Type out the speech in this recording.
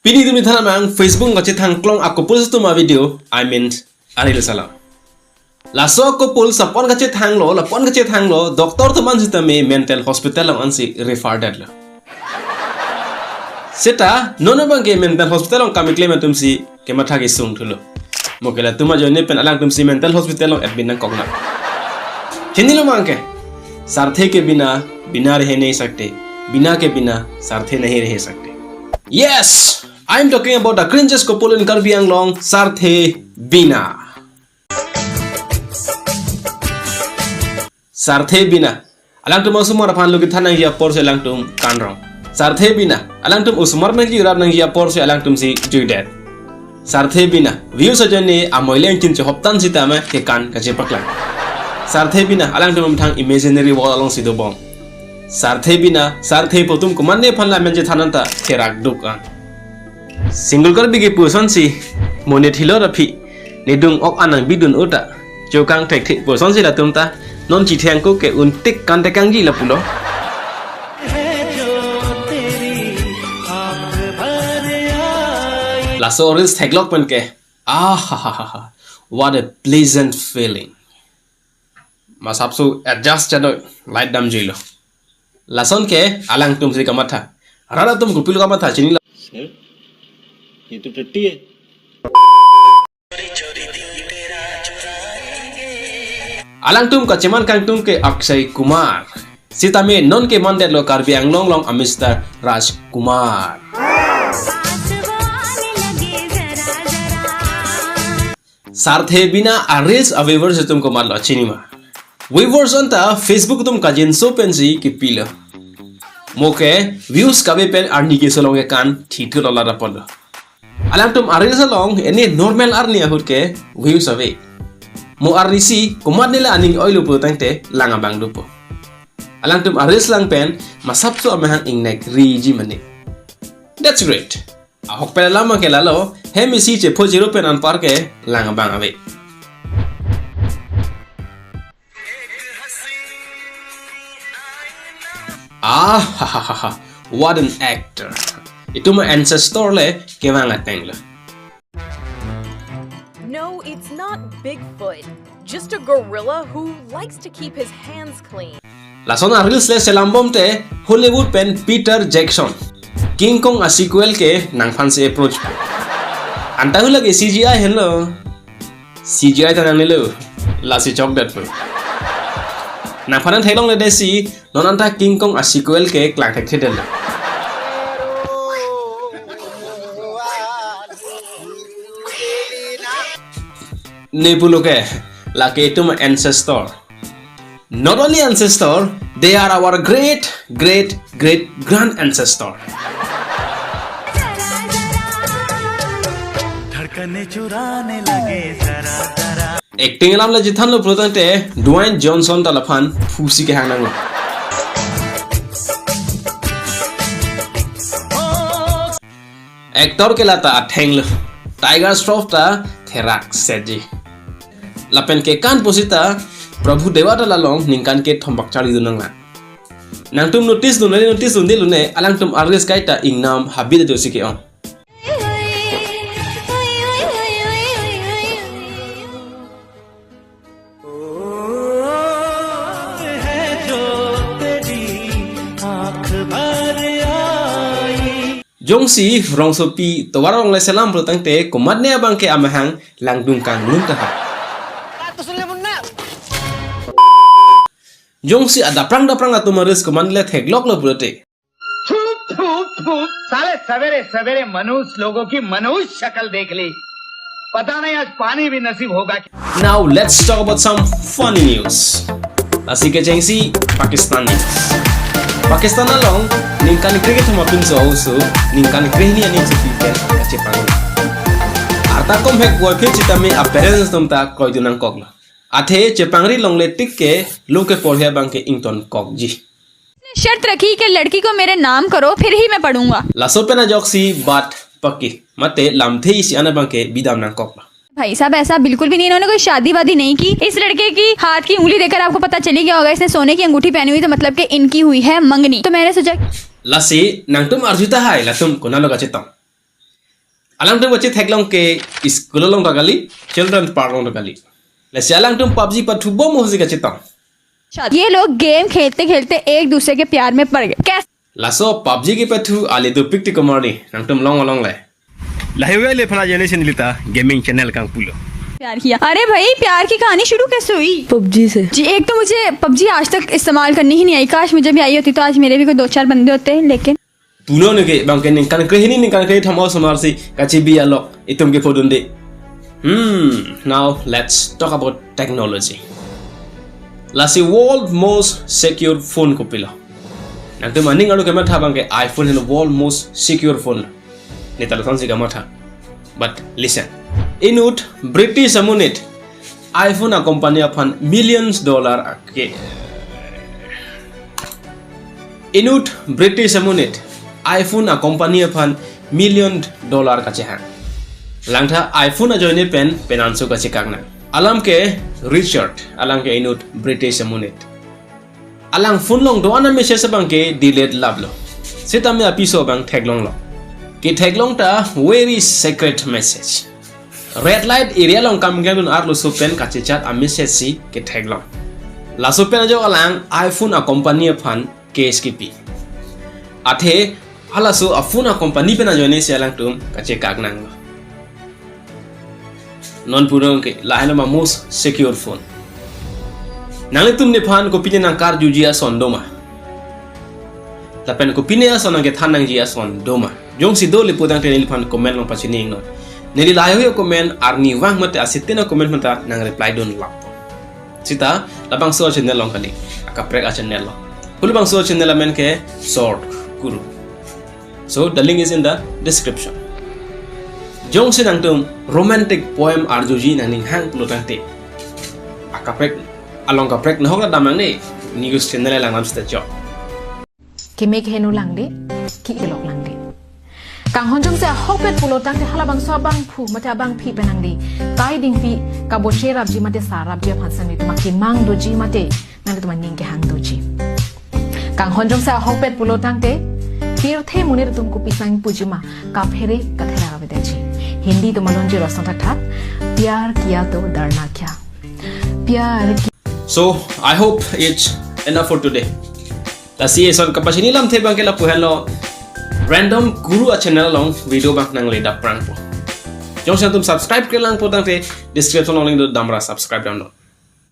Pini dumi thana mang Facebook ngache thang klong ako pul tu ma video I mean aril sala. Laso ako pul sa pon ngache thang lo la pon ngache thang lo doktor tu man sita me mental hospital ang ansi referred lo. Seta nono bang ke mental hospital ang kami claim tumsi ke matha ke sung thulo. Mokela tuma jone pen alang tumsi mental hospital ang admin nang kogna. Hindi lo mang ke सारथे के बिना बिना रह नहीं सकते बिना के बिना सारथे नहीं रह सकते Yes, I am talking about the cringiest couple in Karbi Anglong, Sarthe Bina. Sarthe Bina. Alang tum usumar aphan logi thanang ya por se alang tum kanrong. Sarthe Bina. Alang tum usumar nang ji rab nang ya por se alang tum si juidet. Sarthe Bina. View sajane amoile chin che hoptan sitama ke kan ka che pakla. Sarthe Bina. Alang tum thang imaginary wall along sidobong. Sarthe Bina. Sarthe potum kumanne phanla menje thananta kerak dukan. Single kar bigi puson si monet hilo rapi nedung ok anang bidun uta jokang tek thik puson si latum ta non chi thang ko ke untik kan tekang ji la pulo la soris theglok pen ke ha what a pleasant feeling mas hapsu adjust chado light dam jilo lason ke alang tum si kamatha rara tum gupil kamatha chini ये तो टट्टी है Alang tum ka ceman kang tum ke Akshay Kumar sita me non ke mandet lo Karbi Anglong long Mr. Raj Kumar Sarthe Bina arils a viewers tum ko mal lo cinema viewers anta Facebook tum ka jin so pensi ki pila moke views ka be pen arni ke solong e kan thitu lo la rapolo Alang tum aril salong ini normal arni ahut ke views away. Mo arisi kumat nila aning oil upo tangte langa bang dupo. Alang tum aris lang pen masapso amahang ingnek riji mani. That's great. Ahok pala lama ke lalo hemi si che pojiro pen an par ke langa bang away. Ah, what an actor. Itu my ancestor le kewang ateng le. No, it's not Bigfoot. Just a gorilla who likes to keep his hands clean. Lason arils le selambom te Hollywood pen Peter Jackson. King Kong a sequel ke nang fan se approach. Antahu lagi CGI hello. CGI tanang nilo. Lasi chok dat po. Nang fanan thailong le desi non anta King Kong a sequel ke klang thek thedel. Nebuluke like to my ancestor. Not only ancestor, they are our great grand ancestor. Acting lam la jithan lo protante Dwayne Johnson talafan fusi ke hang nang. Actor ke lata atheng lo Tiger Shroff ta therak seji. Lapen ke kan posita Prabhu Dewata lalong ningkan ke thombak chali dunang la. Nang tum notice dunde lune alang tum arres kaita ingnam habide dosi ke on. Jongsi rongsopi tawarong le salam protangte komadne abang ke amahang langdung kang luntaha. Jongsi ada prang atumaris komandle theglok lo prote. साले सवेरे सवेरे मनुष्य लोगों की मनुष्य शक्ल देख ली पता नहीं आज पानी भी नसीब होगा Now let's talk about some funny news. Asik ke jengsi Pakistan news. Pakistan along ningkan cricket humapin so also ningkan krehni ani sepiken kache pang. Arta kom hek boy phe chitame appearance tumta koidunang kokla. Athe chepangri longle tik ke loke porhya bang ke ington kokji. शर्त रखी कि लड़की को मेरे नाम करो फिर ही मैं पढ़ूंगा Laso pena joksi but paki mate lamthe isi ana bang ke bidam nang kokla. भाई साहब ऐसा बिल्कुल भी नहीं इन्होंने कोई शादी वादी नहीं की इस लड़के की हाथ की उंगली देखकर आपको पता चली गया होगा इसने सोने की अंगूठी पहनी हुई तो मतलब कि इनकी हुई है मंगनी तो मैंने सोचा Lasi nang tum arjuta hai latum kunalo ka chitong. alang tum bache thaglong ke school long takali children park long takali le se alang tum PUBG pathu bom hosi ka chitang ये लोग game खेलते खेलते एक दूसरे के प्यार में पड़ गए कैसे laso PUBG ke pathu ali do pikti komani nang tum long le lahiwe le phana generation lita gaming channel kang pulo प्यार किया अरे भाई प्यार की कहानी शुरू कैसे हुई पबजी से जी एक तो मुझे पबजी आज तक इस्तेमाल करनी ही नहीं आई काश मुझे भी आई होती तो आज मेरे भी कोई 2-4 बंदे होते लेकिन pulo ne ke bang ken kan krehini ni kan kreh thamo samar si kachi bi alo itum ke podun de now let's talk about technology lasi world most secure phone ko pilo nang te maning alu ke ma tha bang ke iPhone is the world most secure phone ni telephone si ka ma tha but listen inut British amunit iPhone a company upon millions dollar ke inut British amunit iPhone a company upon $1 million ka chehan langtha iPhone a joine pen anso ka chikagna alam ke Richard alang ke inut British amunit alang phone long do ana message bang ke delete lablo sita me apiso bang thaglong lo ke thaglong ta very secret message red light area long kam gadun arlo so pen ka chat a message si ke thaglong la so pen jo alang iPhone a company upon KSKP athe ala so afuna company pena joine si alang tum kache kagnang non purong ke lahana ma most secure phone nang tum ne phan ko pine nang kar jujia sondoma la pen ko pine asona ke thanang ji ason doma jong si do le podang te ne phan comment long pachini no neli layo comment arni wang mate asitina comment mata nang reply don lap sita labang so channel long kali akaprek a channel lo kulbang so channel amen ke short guru. So the link is in the description. Jong sinang tum romantic poem arjuji nang hang lotante. Akaprek along kaprek na hokla damang ni news channel lang nam sta job. कि make हेनु लांगदे कि इलok लांगदे kang honjong se hopet pulo tang te halabang so bang phu mata bang phi penangdi kai ding phi ka bo sherab ji mate sarab ji phansan ni tuma ki mang do ji mate nang tuma ning ke hang do ji kang honjong se hopet pulo tang te तीर्थे मुनेर तुमको पिसांग पुजिमा का फेरे कथेरा आवेदे छी हिंदी तो मलंजी रसों था प्यार किया तो डरना क्या प्यार So I hope it's enough for today. Ta si son kapasini lam the bang ke la puhelo random guru a channel long video bang nang le da prank po. Jong sa tum subscribe ke lang po tang te description long link do damra subscribe download.